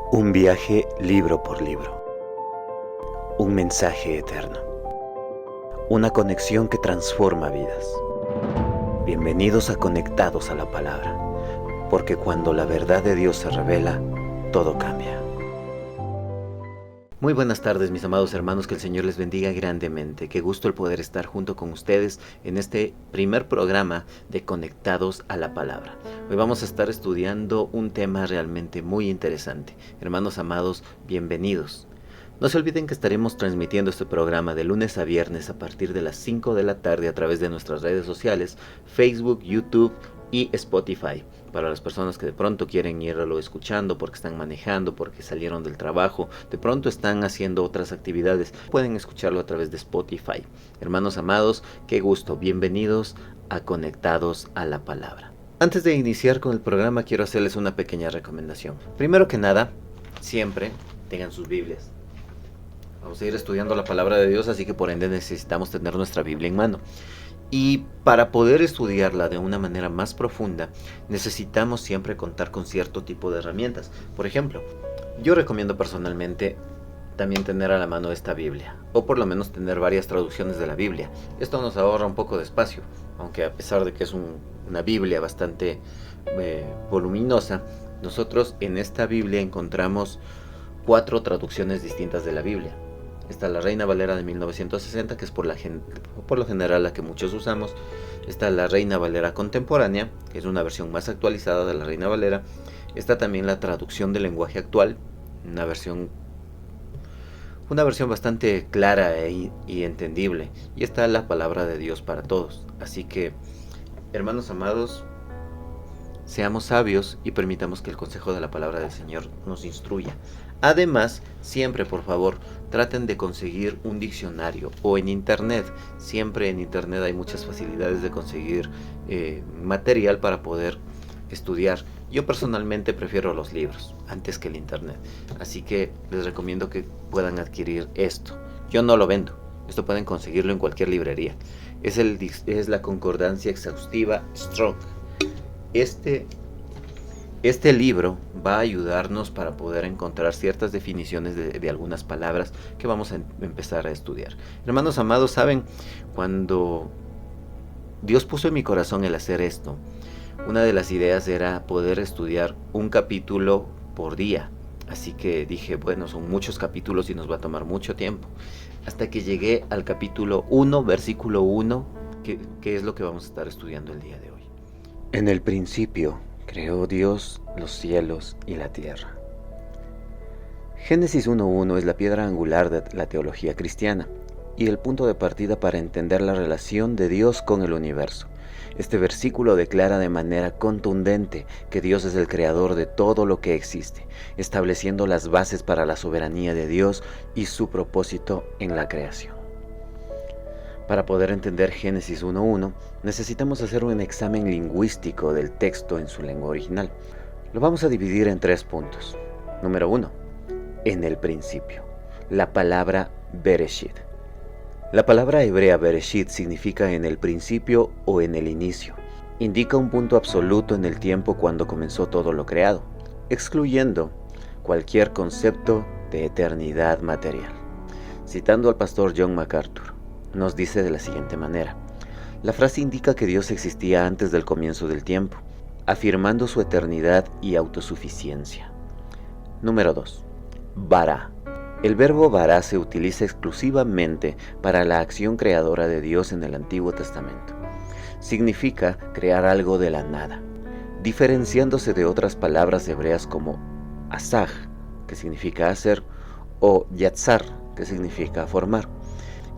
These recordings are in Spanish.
Un viaje libro por libro. Un mensaje eterno. Una conexión que transforma vidas. Bienvenidos a Conectados a la Palabra, porque cuando la verdad de Dios se revela, todo cambia. Muy buenas tardes, mis amados hermanos, que el Señor les bendiga grandemente. Qué gusto el poder estar junto con ustedes en este primer programa de Conectados a la Palabra. Hoy vamos a estar estudiando un tema realmente muy interesante. Hermanos amados, bienvenidos. No se olviden que estaremos transmitiendo este programa de lunes a viernes a partir de las 5 de la tarde a través de nuestras redes sociales, Facebook, YouTube y Spotify. Para las personas que de pronto quieren irlo escuchando porque están manejando, porque salieron del trabajo, de pronto están haciendo otras actividades, pueden escucharlo a través de Spotify. Hermanos amados, qué gusto, bienvenidos a Conectados a la Palabra. Antes de iniciar con el programa quiero hacerles una pequeña recomendación. Primero que nada, siempre tengan sus Biblias. Vamos a ir estudiando la palabra de Dios, así que por ende necesitamos tener nuestra Biblia en mano. Y para poder estudiarla de una manera más profunda, necesitamos siempre contar con cierto tipo de herramientas. Por ejemplo, yo recomiendo personalmente también tener a la mano esta Biblia, o por lo menos tener varias traducciones de la Biblia. Esto nos ahorra un poco de espacio, aunque a pesar de que es una Biblia bastante voluminosa, nosotros en esta Biblia encontramos 4 traducciones distintas de la Biblia. Está la Reina Valera de 1960, que es por lo general la que muchos usamos. Está la Reina Valera contemporánea, que es una versión más actualizada de la Reina Valera. Está también la traducción del lenguaje actual, una versión bastante clara y entendible. Y está la palabra de Dios para todos. Así que, hermanos amados, seamos sabios y permitamos que el consejo de la palabra del Señor nos instruya. Además, siempre, por favor, traten de conseguir un diccionario o en internet. Siempre en internet hay muchas facilidades de conseguir material para poder estudiar. Yo personalmente prefiero los libros antes que el internet. Así que les recomiendo que puedan adquirir esto. Yo no lo vendo. Esto pueden conseguirlo en cualquier librería. Es la concordancia exhaustiva Strong. Este libro va a ayudarnos para poder encontrar ciertas definiciones de algunas palabras que vamos a empezar a estudiar. Hermanos amados, saben, cuando Dios puso en mi corazón el hacer esto, una de las ideas era poder estudiar un capítulo por día. Así que dije, bueno, son muchos capítulos y nos va a tomar mucho tiempo. Hasta que llegué al capítulo 1, versículo 1, que es lo que vamos a estar estudiando el día de hoy. En el principio creó Dios los cielos y la tierra. Génesis 1:1 es la piedra angular de la teología cristiana y el punto de partida para entender la relación de Dios con el universo. Este versículo declara de manera contundente que Dios es el creador de todo lo que existe, estableciendo las bases para la soberanía de Dios y su propósito en la creación. Para poder entender Génesis 1:1, necesitamos hacer un examen lingüístico del texto en su lengua original. Lo vamos a dividir en 3 puntos. Número 1. En el principio. La palabra Bereshit. La palabra hebrea Bereshit significa en el principio o en el inicio. Indica un punto absoluto en el tiempo cuando comenzó todo lo creado, excluyendo cualquier concepto de eternidad material. Citando al pastor John MacArthur, nos dice de la siguiente manera: la frase indica que Dios existía antes del comienzo del tiempo, afirmando su eternidad y autosuficiencia. Número 2. Bara. El verbo bara se utiliza exclusivamente para la acción creadora de Dios en el Antiguo Testamento. Significa crear algo de la nada, diferenciándose de otras palabras hebreas como asaj, que significa hacer, o yatzar, que significa formar.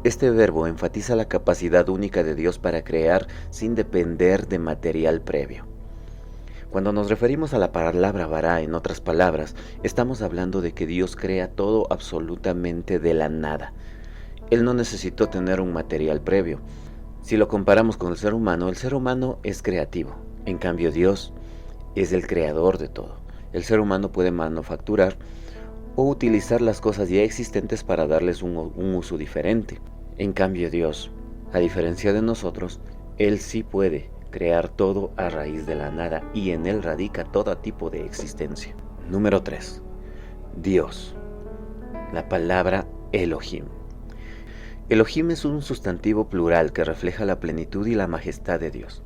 Este verbo enfatiza la capacidad única de Dios para crear sin depender de material previo. Cuando nos referimos a la palabra bara, en otras palabras, estamos hablando de que Dios crea todo absolutamente de la nada. Él no necesitó tener un material previo. Si lo comparamos con el ser humano es creativo. En cambio, Dios es el creador de todo. El ser humano puede manufacturar o utilizar las cosas ya existentes para darles un uso diferente. En cambio, Dios, a diferencia de nosotros, Él sí puede crear todo a raíz de la nada y en Él radica todo tipo de existencia. Número 3. Dios. La palabra Elohim. Elohim es un sustantivo plural que refleja la plenitud y la majestad de Dios.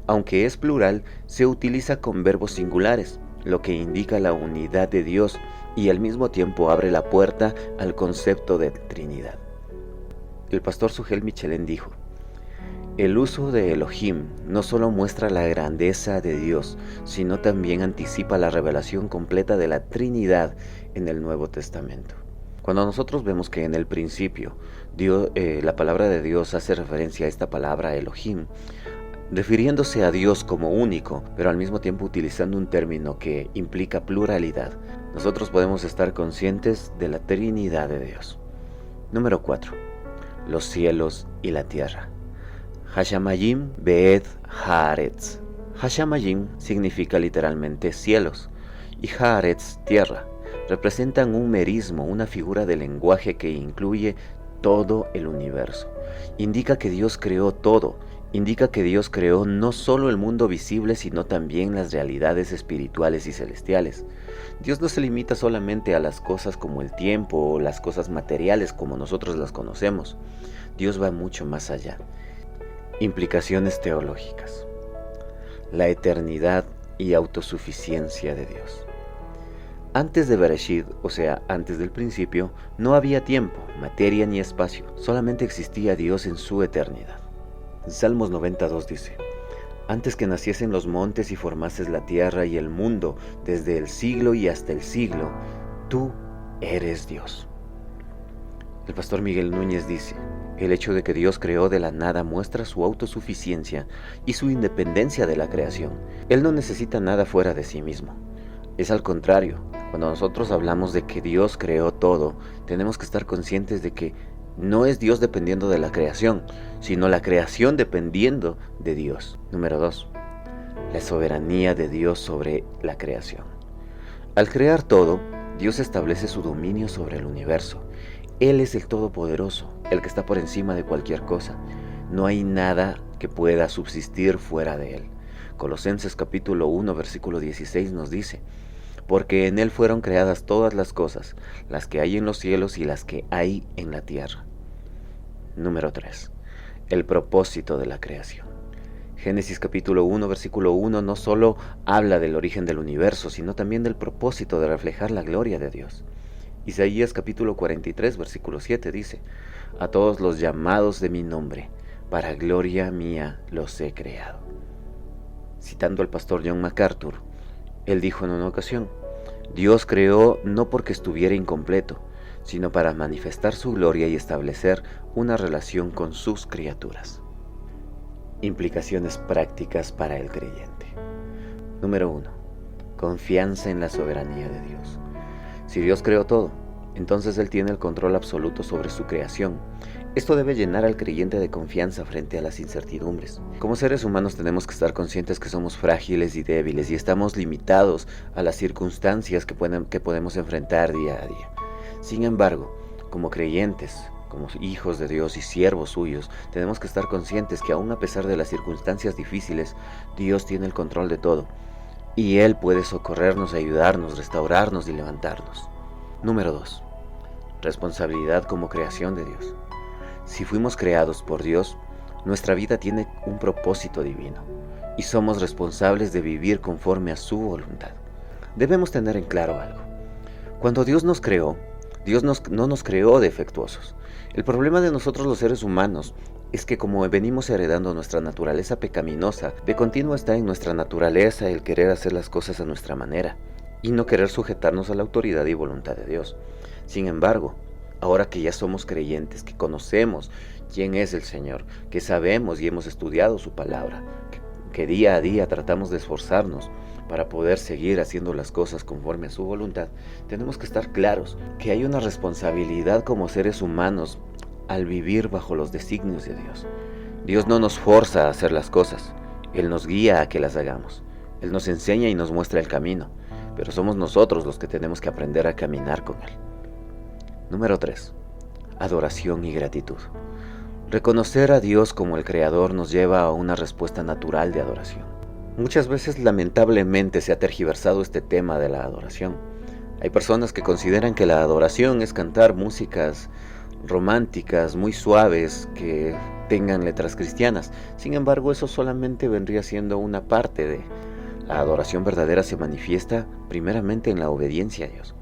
Aunque es plural, se utiliza con verbos singulares, lo que indica la unidad de Dios y al mismo tiempo abre la puerta al concepto de Trinidad. El pastor Sugel Michelén dijo: el uso de Elohim no solo muestra la grandeza de Dios, sino también anticipa la revelación completa de la Trinidad en el Nuevo Testamento. Cuando nosotros vemos que en el principio la palabra de Dios hace referencia a esta palabra Elohim, refiriéndose a Dios como único, pero al mismo tiempo utilizando un término que implica pluralidad, nosotros podemos estar conscientes de la Trinidad de Dios. Número 4. Los cielos y la tierra. Hashamayim Be'ed Haaretz. Hashamayim significa literalmente cielos y Haaretz tierra. Representan un merismo, una figura de lenguaje que incluye todo el universo. Indica que Dios creó todo. Indica que Dios creó no solo el mundo visible, sino también las realidades espirituales y celestiales. Dios no se limita solamente a las cosas como el tiempo o las cosas materiales como nosotros las conocemos. Dios va mucho más allá. Implicaciones teológicas. La eternidad y autosuficiencia de Dios. Antes de Bereshit, o sea, antes del principio, no había tiempo, materia ni espacio, solamente existía Dios en su eternidad. Salmos 92 dice: antes que naciesen los montes y formases la tierra y el mundo, desde el siglo y hasta el siglo, tú eres Dios. El pastor Miguel Núñez dice: el hecho de que Dios creó de la nada muestra su autosuficiencia y su independencia de la creación. Él no necesita nada fuera de sí mismo. Es al contrario, cuando nosotros hablamos de que Dios creó todo, tenemos que estar conscientes de que no es Dios dependiendo de la creación, sino la creación dependiendo de Dios. Número 2. La soberanía de Dios sobre la creación. Al crear todo, Dios establece su dominio sobre el universo. Él es el Todopoderoso, el que está por encima de cualquier cosa. No hay nada que pueda subsistir fuera de Él. Colosenses capítulo 1, versículo 16 nos dice: porque en Él fueron creadas todas las cosas, las que hay en los cielos y las que hay en la tierra. Número 3. El propósito de la creación. Génesis capítulo 1, versículo 1 no solo habla del origen del universo, sino también del propósito de reflejar la gloria de Dios. Isaías capítulo 43, versículo 7 dice: a todos los llamados de mi nombre, para gloria mía los he creado. Citando al pastor John MacArthur, él dijo en una ocasión: Dios creó no porque estuviera incompleto, sino para manifestar su gloria y establecer una relación con sus criaturas. Implicaciones prácticas para el creyente. Número 1. Confianza en la soberanía de Dios. Si Dios creó todo, entonces Él tiene el control absoluto sobre su creación. Esto debe llenar al creyente de confianza frente a las incertidumbres. Como seres humanos tenemos que estar conscientes que somos frágiles y débiles y estamos limitados a las circunstancias que podemos enfrentar día a día. Sin embargo, como creyentes, como hijos de Dios y siervos suyos, tenemos que estar conscientes que aun a pesar de las circunstancias difíciles, Dios tiene el control de todo. Y Él puede socorrernos, ayudarnos, restaurarnos y levantarnos. Número 2. Responsabilidad como creación de Dios. Si fuimos creados por Dios, nuestra vida tiene un propósito divino y somos responsables de vivir conforme a su voluntad. Debemos tener en claro algo. Cuando Dios nos creó, Dios no nos creó defectuosos. El problema de nosotros los seres humanos es que como venimos heredando nuestra naturaleza pecaminosa, de continuo está en nuestra naturaleza el querer hacer las cosas a nuestra manera y no querer sujetarnos a la autoridad y voluntad de Dios. Sin embargo, ahora que ya somos creyentes, que conocemos quién es el Señor, que sabemos y hemos estudiado su palabra, que día a día tratamos de esforzarnos para poder seguir haciendo las cosas conforme a su voluntad, tenemos que estar claros que hay una responsabilidad como seres humanos al vivir bajo los designios de Dios. Dios no nos forza a hacer las cosas, Él nos guía a que las hagamos. Él nos enseña y nos muestra el camino, pero somos nosotros los que tenemos que aprender a caminar con Él. Número 3. Adoración y gratitud. Reconocer a Dios como el Creador nos lleva a una respuesta natural de adoración. Muchas veces lamentablemente se ha tergiversado este tema de la adoración. Hay personas que consideran que la adoración es cantar músicas románticas, muy suaves, que tengan letras cristianas. Sin embargo, eso solamente vendría siendo una parte de la adoración verdadera. Se manifiesta primeramente en la obediencia a Dios.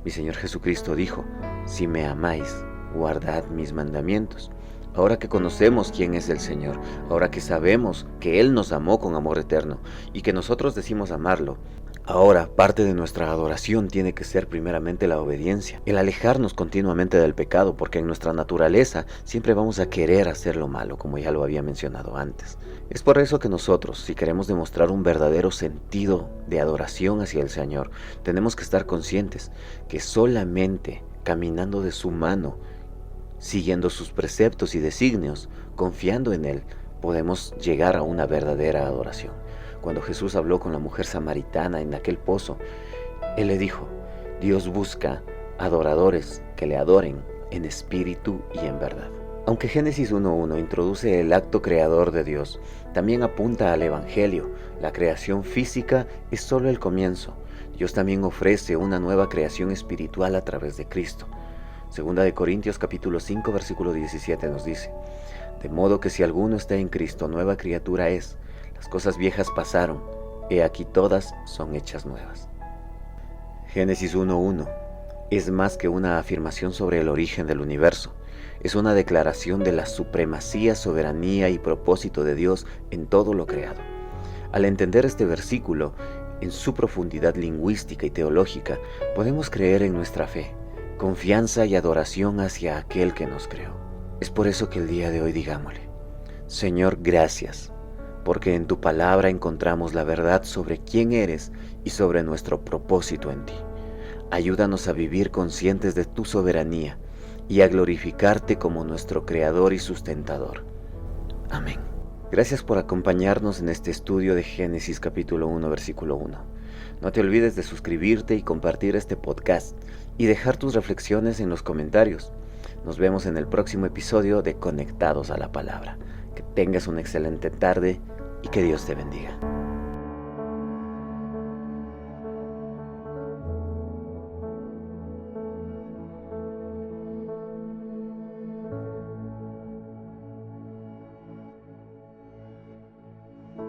Mi Señor Jesucristo dijo: si me amáis, guardad mis mandamientos. Ahora que conocemos quién es el Señor, ahora que sabemos que Él nos amó con amor eterno y que nosotros decimos amarlo, ahora parte de nuestra adoración tiene que ser primeramente la obediencia, el alejarnos continuamente del pecado, porque en nuestra naturaleza siempre vamos a querer hacer lo malo, como ya lo había mencionado antes. Es por eso que nosotros, si queremos demostrar un verdadero sentido de adoración hacia el Señor, tenemos que estar conscientes que solamente caminando de su mano, siguiendo sus preceptos y designios, confiando en Él, podemos llegar a una verdadera adoración. Cuando Jesús habló con la mujer samaritana en aquel pozo, Él le dijo: Dios busca adoradores que le adoren en espíritu y en verdad. Aunque Génesis 1:1 introduce el acto creador de Dios, también apunta al Evangelio. La creación física es solo el comienzo. Dios también ofrece una nueva creación espiritual a través de Cristo. Segunda de Corintios capítulo 5 versículo 17 nos dice: de modo que si alguno está en Cristo, nueva criatura es. Las cosas viejas pasaron, he aquí todas son hechas nuevas. Génesis 1:1 es más que una afirmación sobre el origen del universo. Es una declaración de la supremacía, soberanía y propósito de Dios en todo lo creado. Al entender este versículo en su profundidad lingüística y teológica, podemos creer en nuestra fe, confianza y adoración hacia aquel que nos creó. Es por eso que el día de hoy digámosle: Señor, gracias, porque en tu palabra encontramos la verdad sobre quién eres y sobre nuestro propósito en ti. Ayúdanos a vivir conscientes de tu soberanía y a glorificarte como nuestro Creador y sustentador. Amén. Gracias por acompañarnos en este estudio de Génesis capítulo 1, versículo 1. No te olvides de suscribirte y compartir este podcast y dejar tus reflexiones en los comentarios. Nos vemos en el próximo episodio de Conectados a la Palabra. Que tengas una excelente tarde y que Dios te bendiga.